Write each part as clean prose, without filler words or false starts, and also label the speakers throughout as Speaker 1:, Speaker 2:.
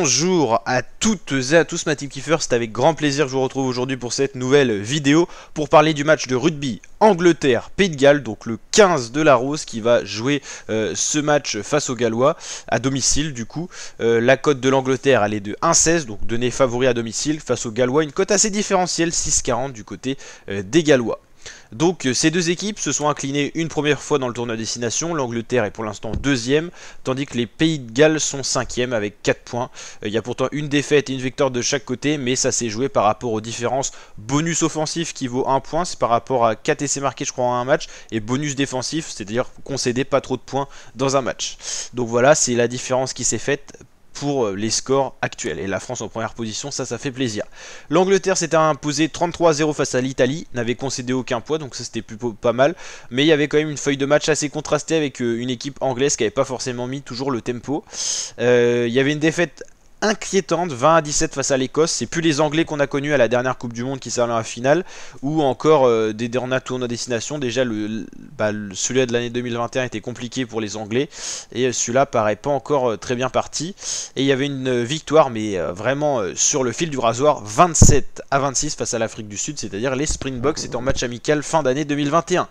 Speaker 1: Bonjour à toutes et à tous, ma team kiffer, c'est avec grand plaisir que je vous retrouve aujourd'hui pour cette nouvelle vidéo pour parler du match de rugby Angleterre-Pays de Galles, donc le 15 de la Rose qui va jouer ce match face aux Gallois à domicile du coup. La cote de l'Angleterre elle est de 1,16, donc donné favori à domicile face aux Gallois, une cote assez différentielle, 6,40 du côté des Gallois. Donc ces deux équipes se sont inclinées une première fois dans le tournoi destination. L'Angleterre est pour l'instant deuxième, tandis que les Pays de Galles sont cinquième avec 4 points. Il y a pourtant une défaite et une victoire de chaque côté, mais ça s'est joué par rapport aux différences bonus offensif qui vaut 1 point, c'est par rapport à 4 essais marqués je crois en un match, et bonus défensif, c'est-à-dire concéder pas trop de points dans un match. Donc voilà, c'est la différence qui s'est faite pour les scores actuels. Et la France en première position, ça fait plaisir. L'Angleterre s'était imposé 33-0 face à l'Italie, n'avait concédé aucun point, donc ça c'était plutôt pas mal. Mais il y avait quand même une feuille de match assez contrastée avec une équipe anglaise qui n'avait pas forcément mis toujours le tempo. Il y avait une défaite inquiétante, 20-17 face à l'Écosse. C'est plus les Anglais qu'on a connus à la dernière Coupe du Monde qui servent à la finale, ou encore des derniers tournois destination. Déjà celui-là de l'année 2021 était compliqué pour les Anglais, et celui-là paraît pas encore très bien parti. Et il y avait une victoire, mais vraiment sur le fil du rasoir, 27-26 face à l'Afrique du Sud, c'est-à-dire les Springboks. C'était en match amical fin d'année 2021.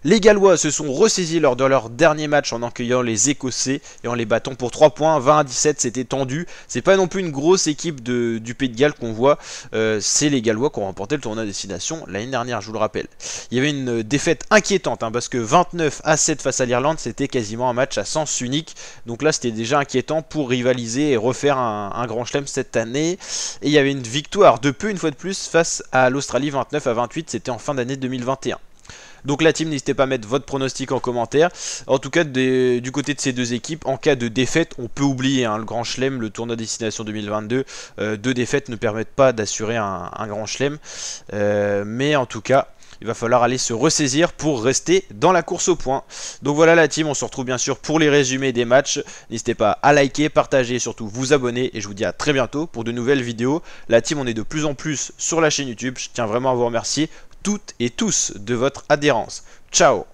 Speaker 1: Les Gallois se sont ressaisis lors de leur dernier match en accueillant les Écossais et en les battant pour 3 points, 20-17, c'était tendu. C'est pas non plus une grosse équipe du Pays de Galles qu'on voit, c'est les Gallois qui ont remporté le tournoi destination l'année dernière, je vous le rappelle. Il y avait une défaite inquiétante, parce que 29-7 face à l'Irlande, c'était quasiment un match à sens unique. Donc là, c'était déjà inquiétant pour rivaliser et refaire un grand chelem cette année. Et il y avait une victoire de peu, une fois de plus, face à l'Australie, 29-28, c'était en fin d'année 2021. Donc la team, n'hésitez pas à mettre votre pronostic en commentaire. En tout cas, du côté de ces deux équipes, en cas de défaite, on peut oublier le Grand Chelem, le tournoi destination 2022. Deux défaites ne permettent pas d'assurer un Grand Chelem. Mais en tout cas, il va falloir aller se ressaisir pour rester dans la course au point. Donc voilà la team, on se retrouve bien sûr pour les résumés des matchs. N'hésitez pas à liker, partager et surtout vous abonner. Et je vous dis à très bientôt pour de nouvelles vidéos. La team, on est de plus en plus sur la chaîne YouTube. Je tiens vraiment à vous remercier toutes et tous de votre adhérence. Ciao!